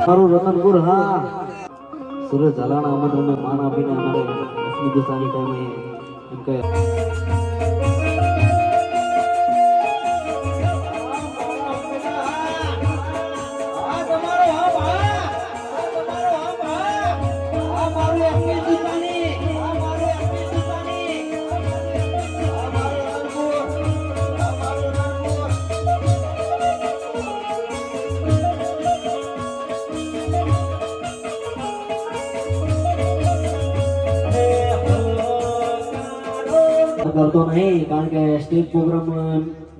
મારું રતનપુર હા સુરત ઝાલાના આમંત્રણને માન આપીને અમારે હિન્દુસ્તાની ટાઈમે એમ કે કરતો નહીં કારણ કે સ્ટેજ પ્રોગ્રામ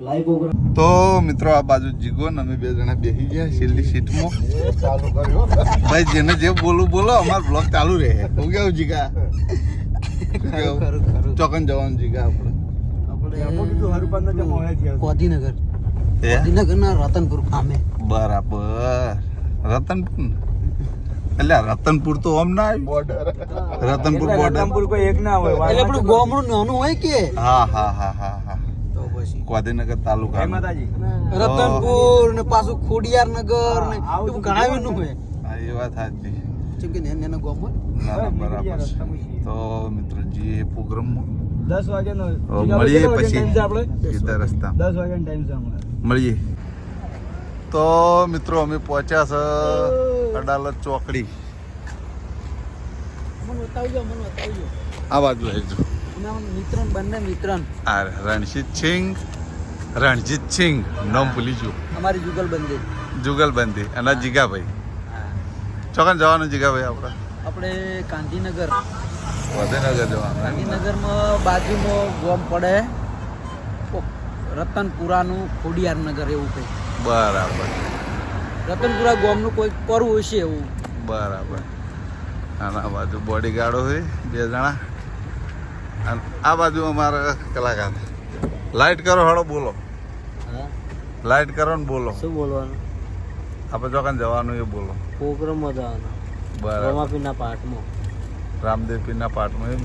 લાઈવ પ્રોગ્રામ. તો મિત્રો આ બાજુ જીગો ને અમે બે જણા બેસી ગયા છેલ્લી સીટમાં. ચાલુ કર્યો ભાઈ, જેને જે બોલું બોલો, અમારો બ્લોગ ચાલુ રહે. હું કેવું જીગા? ચોકન જવાનું જીગા આપણે ગાંધીનગર ના રતનપુર ગામે. બરાબર, રતનપુર. એટલે રતનપુર તો આમ ના બોર્ડર, રતનપુર બોર્ડર કોઈ એક ના હોય એટલે આપણું ગામડું નાનું હોય કે. હા હા હા હા હા. તો પછી ગાંધીનગર તાલુકા રતનપુર ને પાછું ખોડિયારનગર ને એવું ઘણા નું હોય. હા, એ વાત સાચી. જેમ કે નાના ગામ હોય. ના બરાબર. તો મિત્રો જે પ્રોગ્રામમાં 10 વાગ્યાનો મળીએ પછી સીધા રસ્તા 10 વાગ્યાનો ટાઈમ છે મળીએ. તો મિત્રો અમે પહોંચ્યા છે અડાલત ચોકડી. આ બાજુ આવજો. મિત્રન રણજીત સિંહ નામ ભૂલી ગયો. અમારી જુગલબંધી અને જીગાભાઈ. ચોકન જવાનું જીગાભાઈ આપણે ગાંધીનગર જવાનું. ગાંધીનગરમાં બાજુમાં ગામ પડે રતનપુરાનું ખોડિયારનગર એવું કંઈ. બરાબર. રતનપુરા ગામનું કોઈ કરવું હશે એવું. બરાબર. અને આ બાજુ બોડીગાર્ડો હોય 2 જણા. અને આ બાજુ અમારા કલાકાર. લાઈટ કરો, હળો બોલો. લાઈટ કરો ને બોલો. શું બોલવાનું? આપણે ચોકન જવાનું એ બોલો. પ્રોગ્રામમાં જવાનું. બરાબર. રમાપીરના પાઠમાં. રામદેવ પીરના પાઠમાં એમ.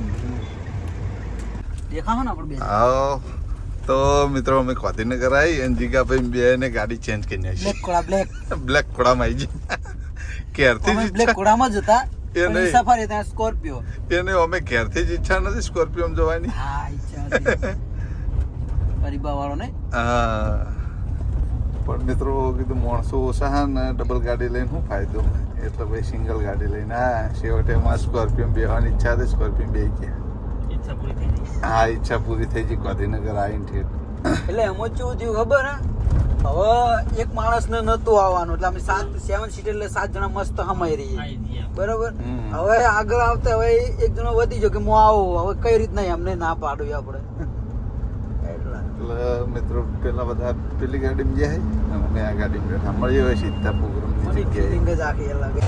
દેખાવો ને આપણે બે. હા. તો મિત્રો અમે ગાંધીનગર આવી અને જીગાભાઈ બે ને ગાડી ચેન્જ કરી નાખી. બ્લેક કોડામાં આવી ગયા. ક્યારથી બ્લેક કોડામાં જ હતા. એ નહીં, સફારી ત્યાં સ્કોર્પિયો. એને અમે ક્યારથી જ ઈચ્છા નથી સ્કોર્પિયોમાં જવાની. હા, ઈચ્છા હતી. પરિબા વાળો ને. હા, પણ મિત્રો કીધું માણસો ઓછા હા ને ડબલ ગાડી લઈને શું ફાયદો, એટલે ભાઈ સિંગલ ગાડી લઈને હા છેવટે એમાં સ્કોર્પિયો બેસવાની ઈચ્છા હતી. સ્કોર્પિયો બે ગયા. હા, ઈચ્છા પૂરી થઈ ગઈ. ગાંધીનગર આવીને ઠેઠ. એટલે એમાં કેવું થયું ખબર હે? હવે એક માણસ ને નતું આવવાનું એટલે અમે 7 સીટ એટલે 7 જણા મસ્ત હમાઈ રહીએ. બરાબર. હવે આગળ આવતા હવે એક જણો વધી ગયો કે હું આવું. હવે કઈ રીતના એમને ના પાડું આપણે. એટલે મિત્રો પેલા બધા પેલી ગાડીમાં જાય અને આ ગાડીમાં બેઠા. મળીએ હોય સીધા પ્રોગ્રામની જગ્યાએ. આખી અલગ.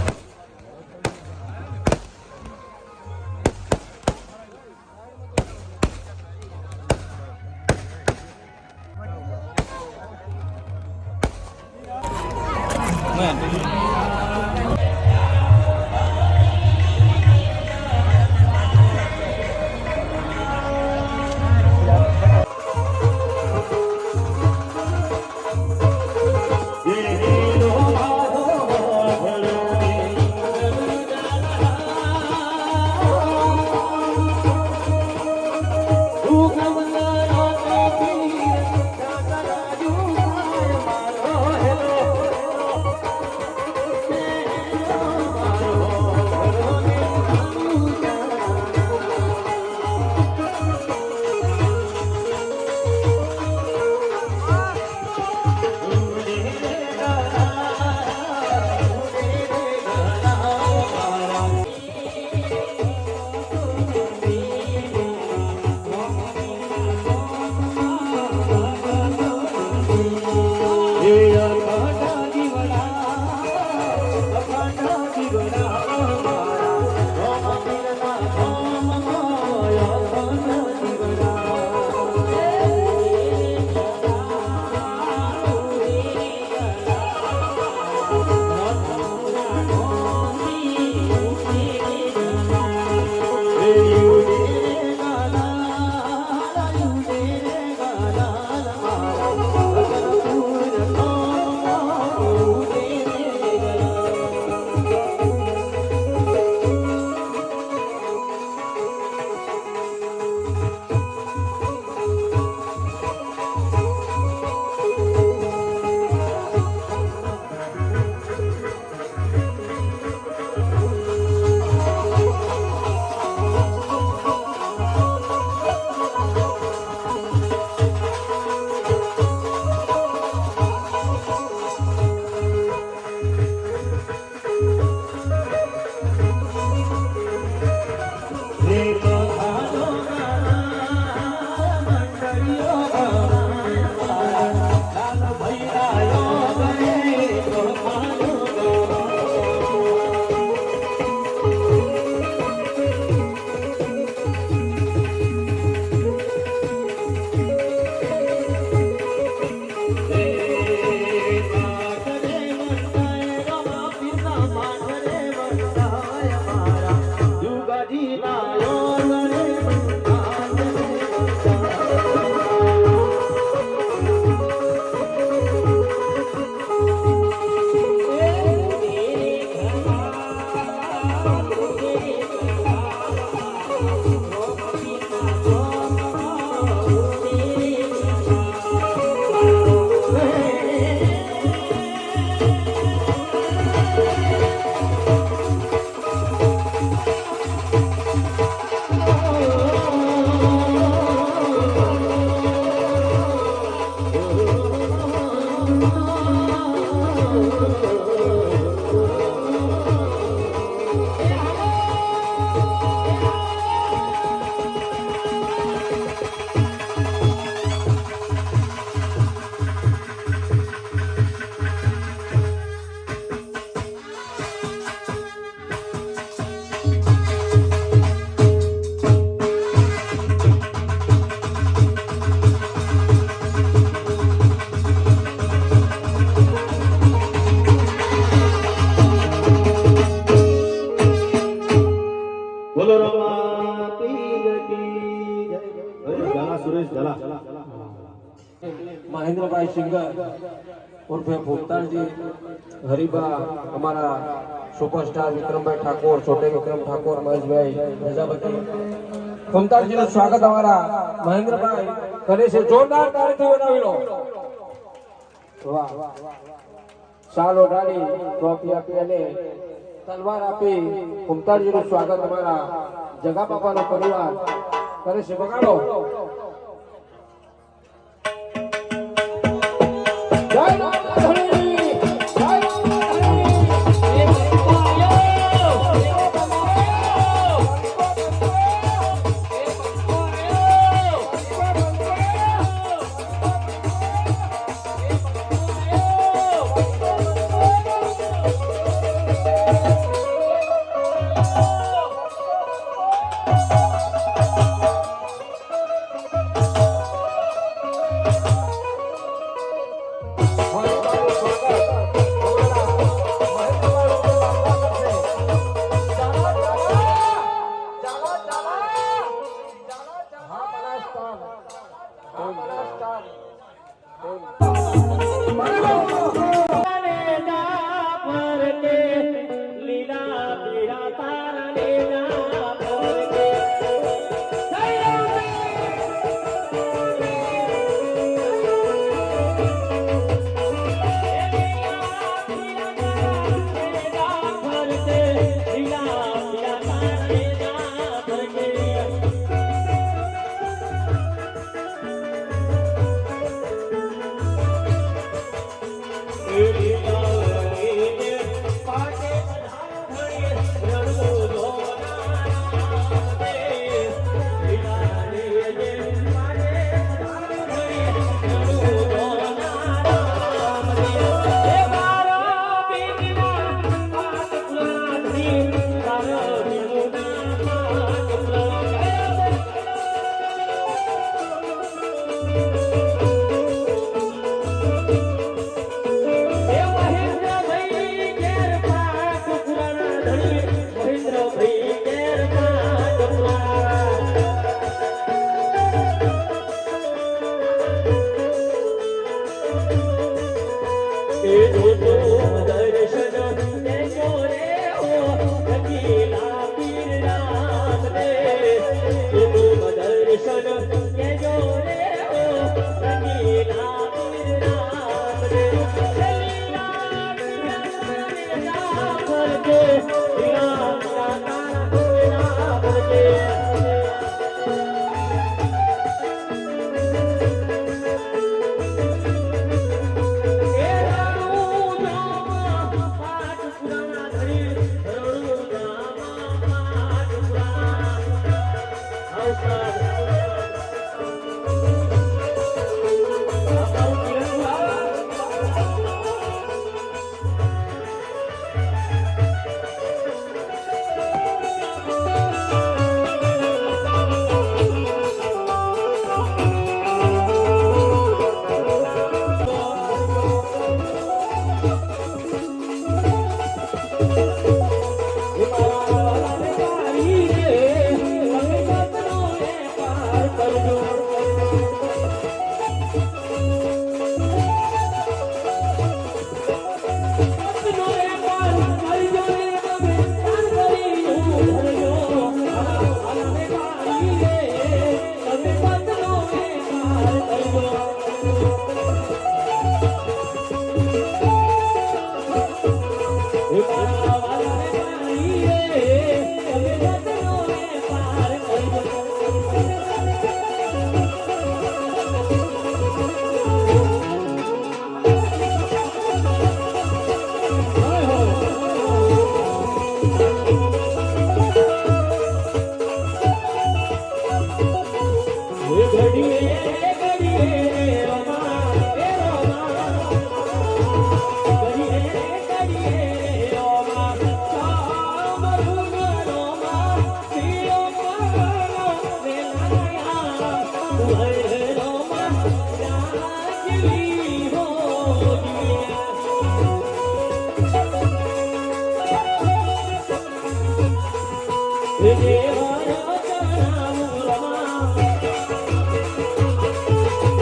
મહેન્દ્રભાઈ સિંગર ઉર્ફે ભૂમતાલજી, હરિભા, અમારા સુપરસ્ટાર વિક્રમભાઈ ઠાકોર, છોટે વિક્રમ ઠાકોર, મહેશભાઈ પ્રજાપતિ, ભૂમતાલજીનું સ્વાગત અમારા મહેન્દ્રભાઈ કરે છે. જોરદાર તાળીથી વધાવી લો. વાહ, શાલ ઓઢાડી, ટ્રોફી આપી અને તલવાર આપી ભૂમતાલજીનું સ્વાગત અમારા જગા બાપાનો પરિવાર કરે છે. બગાડો. જય રામાધણી,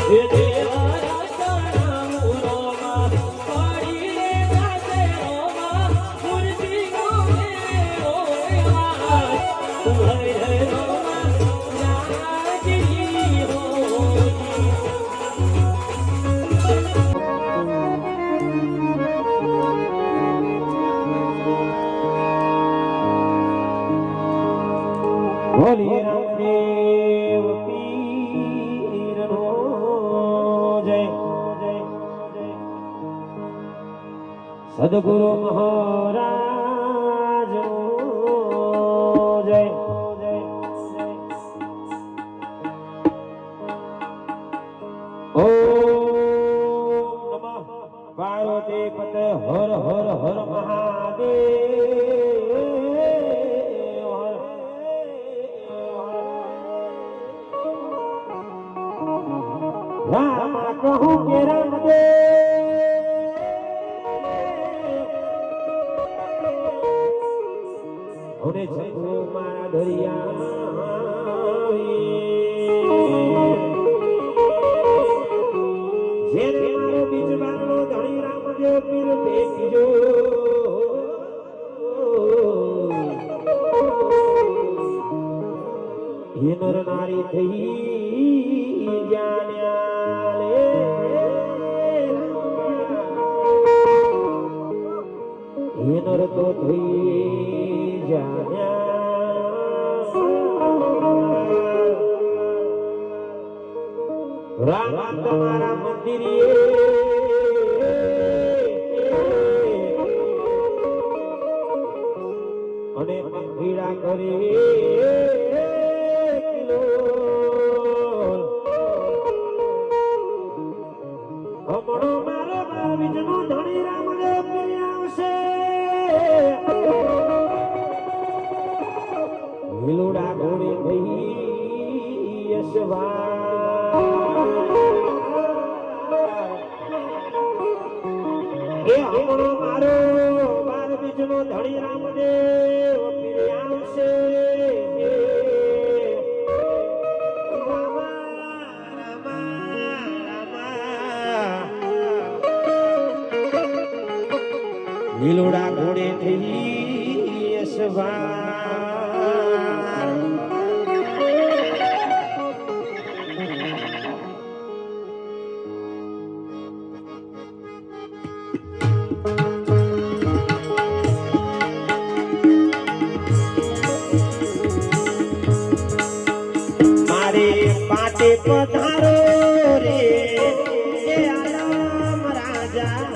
જય દેવા બોલીએ રામદેવ પીરનો જય સદગુરુ મહારાજ જય ઓમ નમઃ પાર્વતી પતે હર હર હર મહાદેવ રામ કહું કે રામદેવ ઓને છંગો મારા દરિયા જેને મારો બીજ બારનો ધણી રામદેવ પીર ભેગીજો હે નર નારી થઈ જાણ્યા લે હે નર તો થઈ જાણ્યા રામ તમારા મંદિરે અને પીડા કરે કિલો હમણો મારો બીજનો ધણી રામદેવ પીર આવશે લીલુડા ઘોડે થઈ યશવા એ હમણો મારો બાર બીજનો ધણી રામદેવ પીર આવશે લીલોડા ઘોડે થઈ યશવાર મારે પાટે પધારો રે એ આલમ રાજા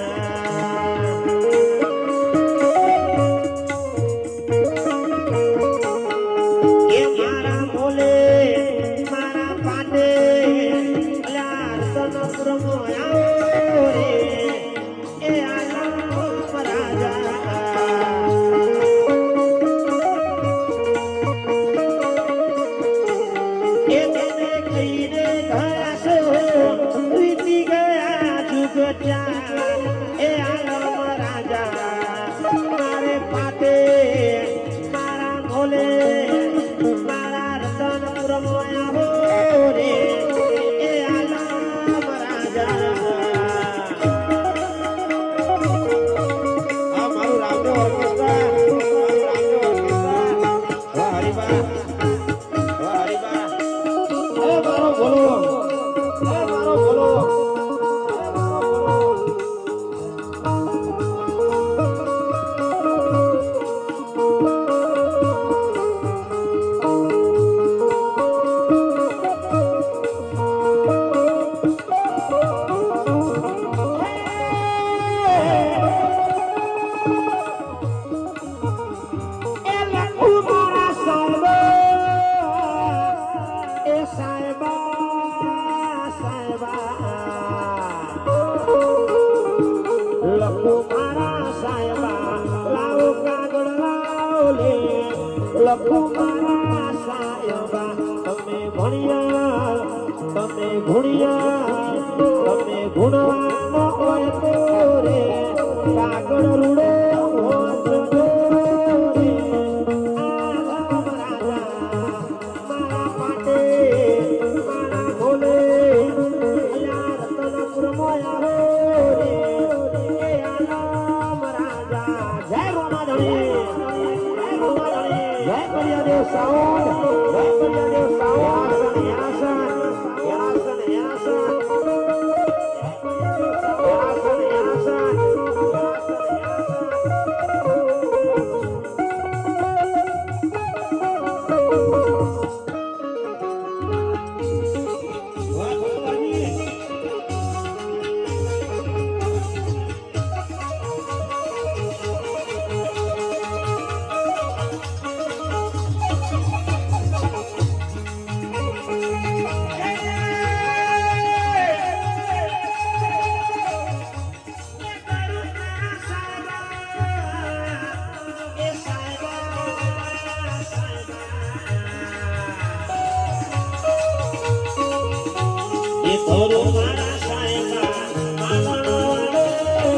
એ ધોરો મારા સાયબા માનવાનો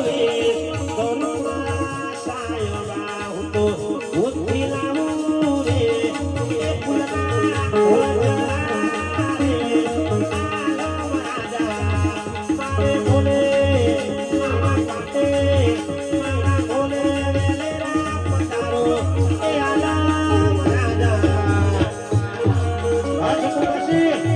વેશ ધોરો મારા સાયબા હું તો ભૂતથી લાવું રે એ ફૂલના ફૂલના રે આલમ રાજા મારે બોલે મારા કાટે મારા બોલે વેલેરા પટારો એ આલમ રાજા રાજકુમારજી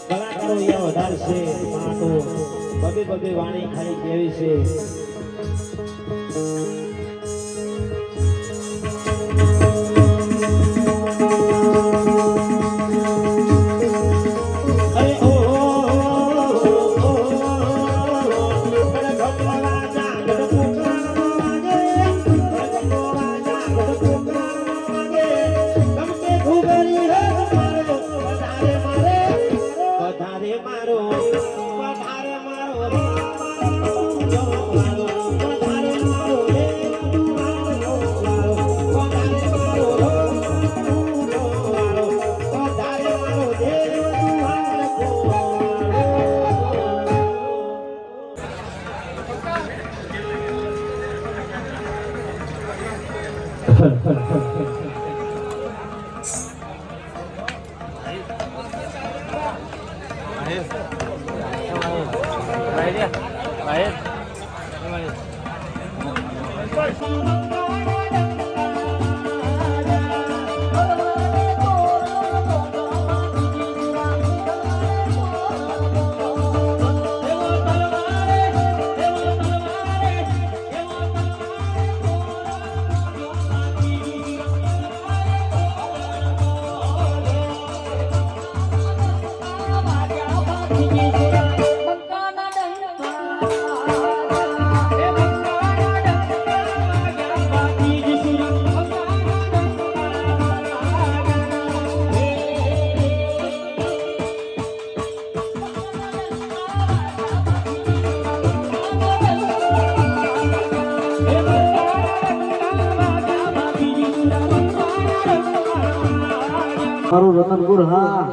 કલાકારો અહીંયા વધારે છે પણ તો બબે વાણી ખાલી કેવી છે અરે ઓ મારું રતનપુર હા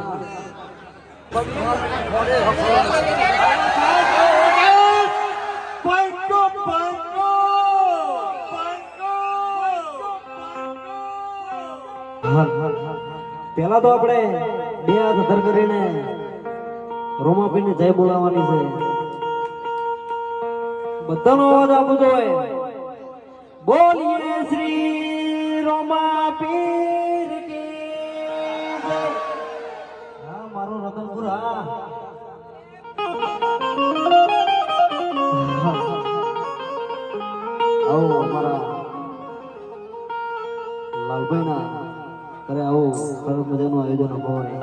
પેલા તો આપણે બે હાથ ધર કરીને રોમાપીને જય બોલાવવાની છે બધાનો અવાજ આપવો જોઈએ બોલીએ શ્રી રોમાપીર કી જય હા મારું રતનપુર હા આવો અમારા લાલભાઈ ના કરે આવું સરસ મજાનું આયોજન હોય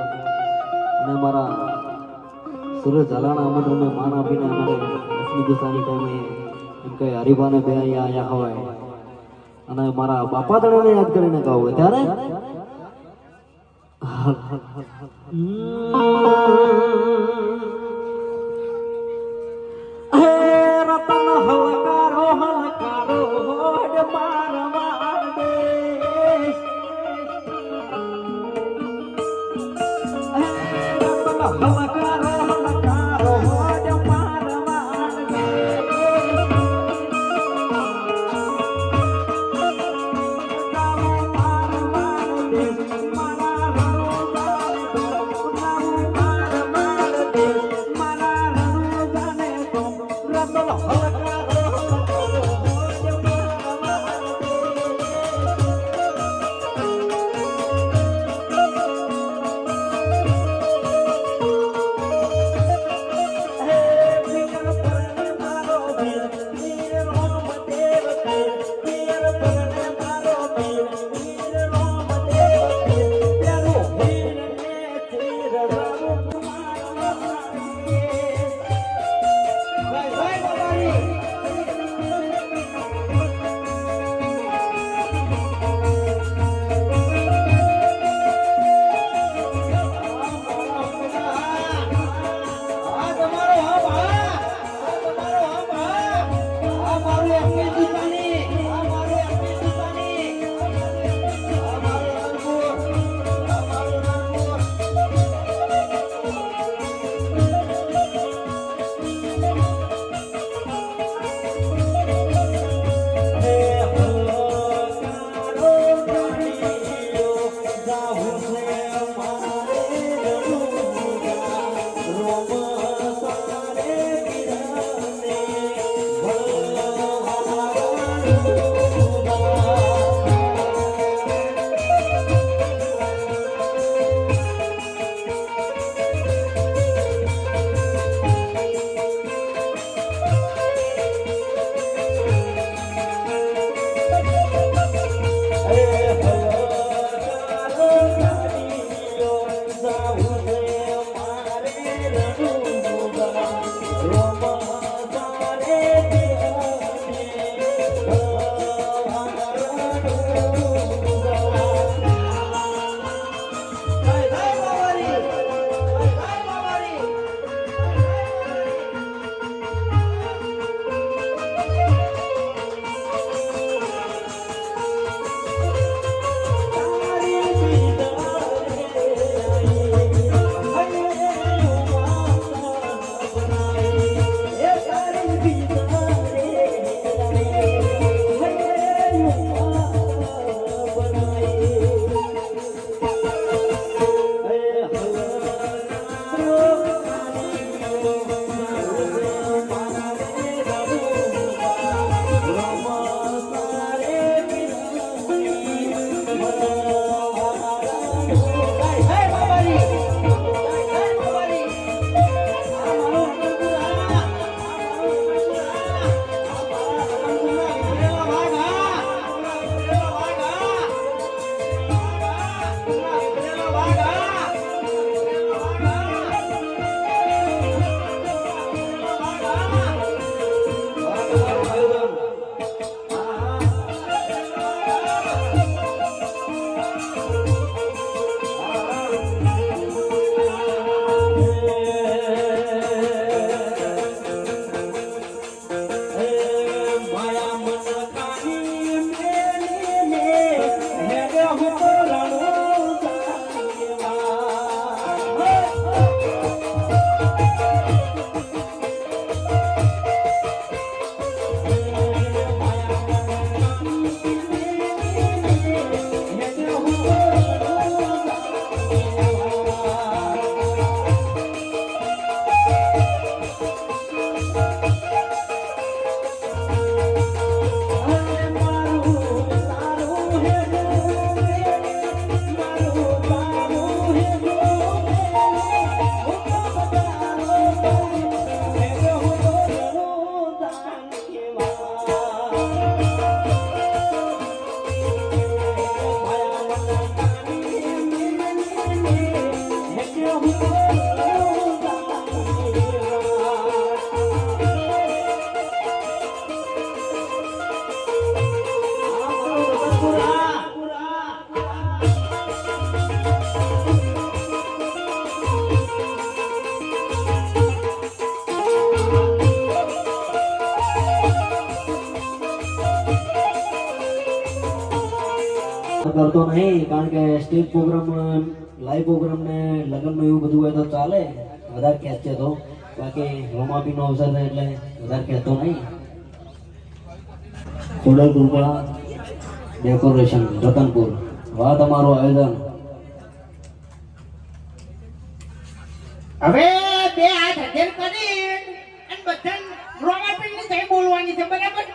અને અમારા સુરત ઝાલાના આમંત્રણને માન આપીને અમારે લક્ષ્મી દુસાની ટાઈમે એમ કે હરિભાને બે અહીંયા આવ્યા હોય અને મારા બાપા તળાને યાદ કરીને કહું હોય ત્યારે રતન હલકારો હલકારો હોડ માર માર દેશ રતન હલકારો હલકારો હોડ માર માર દેશ માર માર દેશ મારા રણો માર માર દેશ મારા રણો જાને તો રતન હલકારો કરતો નહીં, કારણ કે સ્ટેજ પ્રોગ્રામ, લાઈવ પ્રોગ્રામ ને લગ્નનું એવું બધું હોય તો ચાલે, વધારે ખેંચે તો. બાકી રોમાપીનો અવસર છે એટલે વધારે ખેંચતો નહીં. ખોડલ કૃપા ડેકોરેશન રતનપુર, વાહ તમારું આયોજન. હવે બે હાથ હજર કરી અને બધા રોમાપીર ની થઈ બોલવાની છે, બરાબર?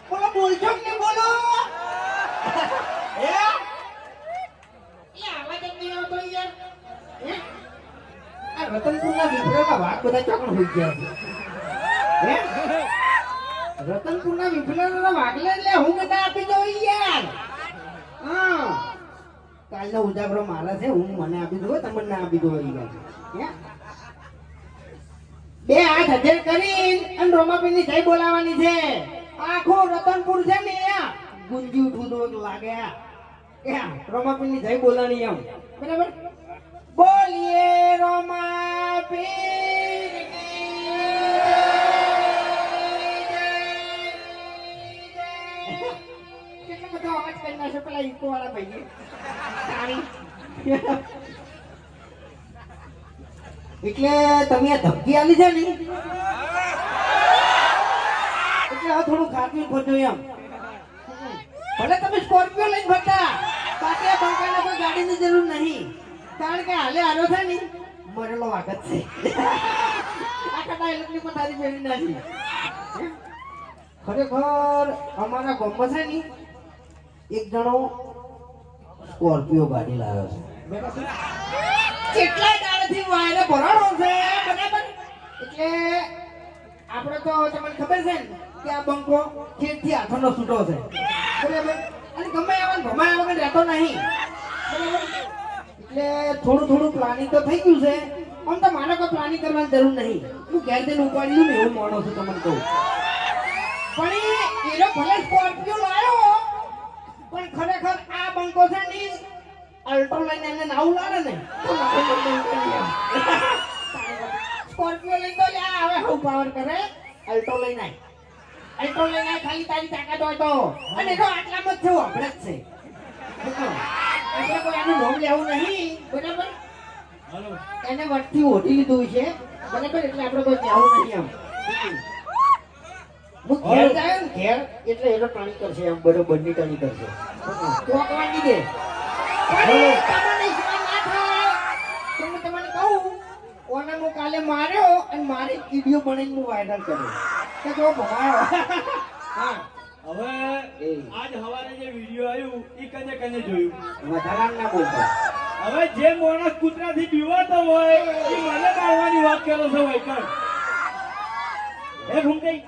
બોલો, બોલશો કે નહીં બોલો? હે? એ આવાજ જ નહીં આવતો યાર. હે? આ રતનપુરના વિફરેલા વાઘ બધા ચોકણ હોઈ ગયા છે. હે? રતનપુરના વિફરેલા વાઘલે એટલે હું કદા આપી દઉં યાર. હા, કાલનો ઉજાગરો મારા છે, હું મને આપી દઉં, તમને ના આપી દઉં યાર. હે? બે હાથ હજર કરી અને રોમાપીર ની જય બોલાવાની છે. આખું રતનપુર છે ને ગુંજી ઉઠું તો લાગે. રોમાપીર ની જય બોલાની એમ, બરાબર? બોલીએ રોમાપીર કેટલો બધો અવાજ કરી નાખ્યો પેલા ઈકો વાળા ભાઈ. એટલે તમે આ ધમકી આલી છે ને, એટલે હવે થોડું ખાતું ફરજો એમ. ભલે તમે સ્કોર્પિયો લઈને ફરતા, બાકી આ બંકાને કોઈ ગાડીની જરૂર નહીં, કારણ કે હાલે હારો છે ને મરેલો વાગત છે. આખા ડાયલોગની પથારી ફેરવી નાખી. ખરેખર અમારા ગામમાં છે ને એક જણો સ્કોર્પિયો ગાડી લાવ્યો છે, બરાબર? કેટલા દાડાથી વાયરે ભરાણો છે, બરાબર? એટલે આપણે તો તમને ખબર છે ને કે આ બંકો ખેતથી હાથોનો છૂટો છે, બરાબર? અને ગમે આવવાનું ભમાયા વગર રહેતો નહીં, બરાબર? એટલે થોડું થોડું પ્લાનિંગ તો થઈ ગયું છે. આમ તો મારે કોઈ પ્લાનિંગ કરવાની જરૂર નહીં, હું ઘેર જઈને ઉપાડી દઉં ને એવું માણસ છું તમને કહું. પણ એનો ભલે સ્કોર્પિયો લાવ્યો, પણ ખરેખર આ બંકો છે ને અલ્ટો લઈને એને નાવું લાવે ને તો સ્કોર્પિયો લઈને તો હવે હું પાવર કરે. અલ્ટો લઈને અલ્ટો લઈને ખાલી તારી તાકાત હોય તો, અને તો આટલામાં જ છે, આપણે જ છે. એટલે કોઈ એનું નામ લેવું નહીં, બરાબર? એને વટથી ઓઢી લીધું છે, બરાબર? એટલે આપણે કોઈ કહેવું નહીં એમ. હું ઘેર જાય ને ઘેર એટલે એનો ટણી કરશે એમ, બરોબર ની ટણી કરશે. ચોકવાની દે તમને કહું, ઓને હું કાલે માર્યો અને મારી વિડીયો બનાવીને હું વાયરલ કર્યો કે જો ભમાયો. હા, હવે આજ હવારે જે વિડિયો આવ્યું ઈ કને કને જોયું? વધારાનું ના બોલતો. હવે જે માણસ કૂતરાથી બીવાતો હોય એ મને મારવાની વાત કરો છો વૈકણ. હે ભૂમકઈ,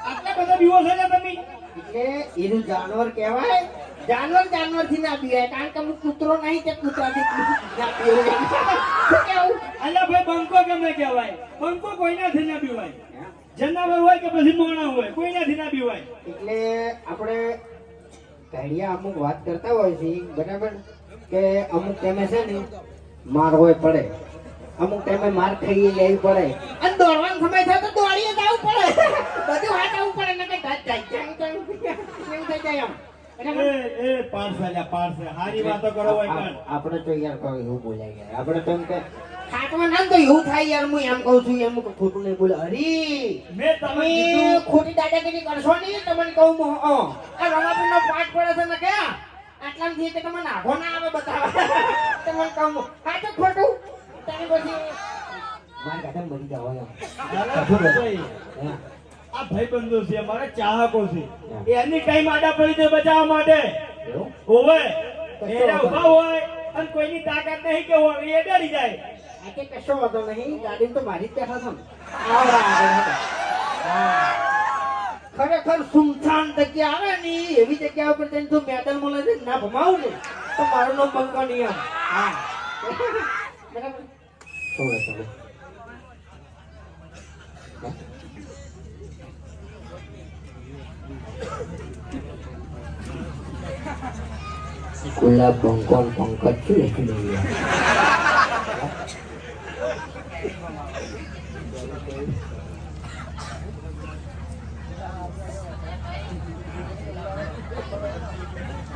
આટલા બધા બીવો છો ને તમે? એટલે એનું જાનવર કહેવાય. જાનવર થી ના પીવાય, કારણ કે હું કૂતરો નહીં કે કૂતરાથી ના પીવાય. શું કેવું? અલ્યા ભાઈ, બંકો કેમને કહેવાય? બંકો કોઈનાથી ના બીવાય. જનાવર હોય કે પછી મોણા હોય, કોઈનાથી ના બીવાય. એટલે આપણે ઘડિયા અમુક વાત કરતા હોય છે, બરાબર? કે અમુક ટાઈમે છે ને માર હોય પડે, અમુક ટાઈમે માર ખાઈ લેવી પડે, અને દોડવાનો સમય થાય તો દોડીએ જ આવવું પડે. બધું હાથ આવવું પડે ને કઈ ઘાટ જાય એવું થઈ જાય એમ. એ પાર્સલ્યા પાર્સલ હારી વાતો કરો વૈકણ. આપણે તો યાર કોઈ એવું બોલાય યાર, આપણે તો એમ કે ખાટવા ના તો એવું થાય યાર. હું એમ કહું છું, એમ ખોટું નહીં બોલે. હરી મેં તમને તમે કીધું ખોટી દાદાગીરી કરશો નહીં, તમને કહું. આ રમાપીરનો પાઠ પડે છે ને કે આટલામાંથી કે તમને આઘો ના આવે બતાવવા. તમને કહું સાચું ખોટું તને પછી મારી કાઢે મરી જાવ એમ. આ ભાઈબંધો છે, મારા ચાહકો છે, એની ટાઈમ આડા પડી દે બચાવવા માટે. ઓવે એના ઉભા હોય અને કોઈની તાકાત નહીં કે હોય એ ડરી જાય. આ કે કશો વાંધો નહીં, ગાડી તો મારી જ બેઠા છો ને. આવડા આગળ ખરેખર સુમસાન જગ્યા આવે ને એવી જગ્યા ઉપર જઈને જો મેડલ મળે છે ના ભમાવું ને તો મારું નામ બંકો નહીં એમ. હા, બરાબર. થોડે ગુલાબ બંકો પંકજ શું લખી દઈએ.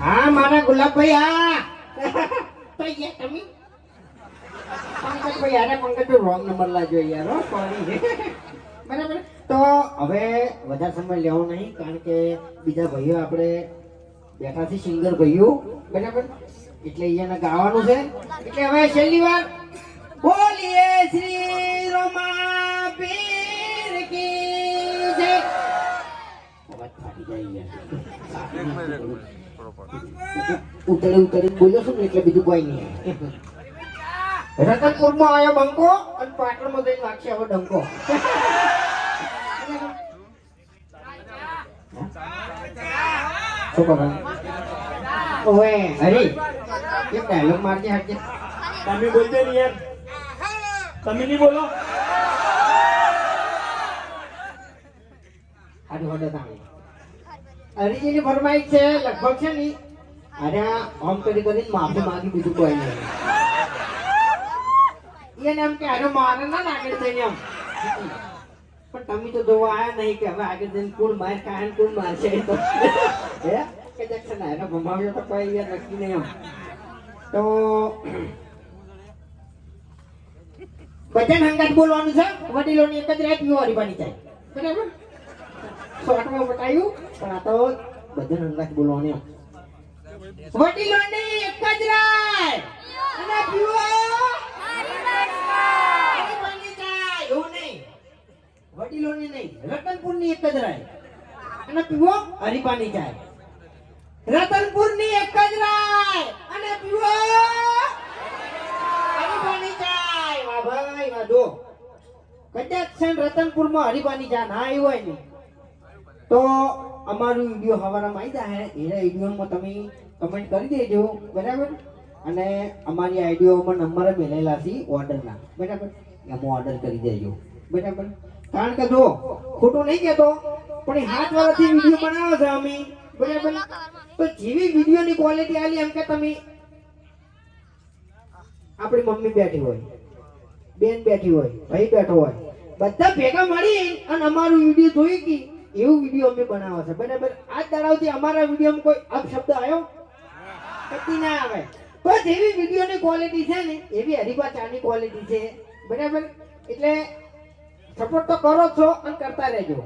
હા મારા ગુલાબભાઈ હા તો યાર તમે પંકજભાઈ યાર પંકજ રોંગ નંબર લાજો યાર સોરી બરાબર તો હવે વધારે સમય લેવો નહીં કારણ કે બીજા ભાઈઓ આપણે બેઠા છે સિંગર ભાઈઓ બરાબર એટલે અહીંયા ગાવાનું છે એટલે હવે છેલ્લી વાર બોલીએ શ્રી રોમાપીર કી જય અવાજ ફાટી જાય યાર ઉતરે બોલ્યો છું ને એટલે બીજું કોઈ નહીં રતનપુરમાં આવ્યો બંકો અને પાટણમાં જઈને નાખશે હવે ડંકો શું કરો ઓએ હરી એક ડાયલોગ મારજે હાટજે તમે બોલજો ને યાર તમે નહીં બોલો હાડો હાડો તાણી હરીજીની ફરમાઈશ છે લગભગ છે ને અરે આમ કરીને માફી માંગી બીજું કોઈ નહીં એને એમ કે અરે મારે ના આગળ થઈને એમ પણ તમે તો જોવા આયા નહીં કે હવે આગળ જઈને કોણ માર ખાય ને કોણ મારશે તો હે કે જક્ષણ એને ભમાવ્યો તો કોઈ યાર નક્કી નહીં એમ તો ભજન હંગાત બોલવાનું છે વડીલોની એક જ રાત પીવો હરીબાની થાય બરાબર શોર્ટમાં બતાવ્યું પણ આ તો ભજન હંગાત બોલવાનું એમ વડીલોની એક જ રાત અને પીવો હરીબાની થાય એવું નહીં વડીલોની નહીં રતનપુરની એક જ રાત અને પીવો હરીબાની જાય રતનપુરની એક જ રાત અને પીવો હરીબાની જાય વાહ ભાઈ વાહ દો કદાચ છે રતનપુરમાં હરીબાની જા ના આવ્યું હોય ને તો અમારું વિડીયો હવારામાં આવી જાય એના વિડીયોમાં તમે કમેન્ટ કરી દેજો બરાબર અને અમારી આઈડીઓમાં નંબર મેલેલા છે ઓર્ડરના બરાબર એમાં ઓર્ડર કરી દેજો બરાબર કારણ કે જો ખોટું નહીં કહેતો પણ એ 7 વર્ષથી વિડીયો બનાવો છે અમે બરાબર તો જેવી વિડીયોની ક્વોલિટી આલી એમ કે તમે આપણી મમ્મી બેઠી હોય બેન બેઠી હોય ભાઈ બેઠો હોય બધા ભેગા મળી અને અમારું વિડીયો જોઈ કે એવું વિડીયો અમે બનાવો છે બરાબર આજ દાડાવથી અમારા વિડીયોમાં કોઈ અપશબ્દ આવ્યો કદી ના આવે તો જેવી વિડીયોની ક્વોલિટી છે ને એવી હરીબા ચાની ક્વોલિટી છે બરાબર એટલે સપોર્ટ તો કરો છો અને કરતા રહેજો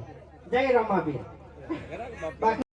જય રમાબીર બાકી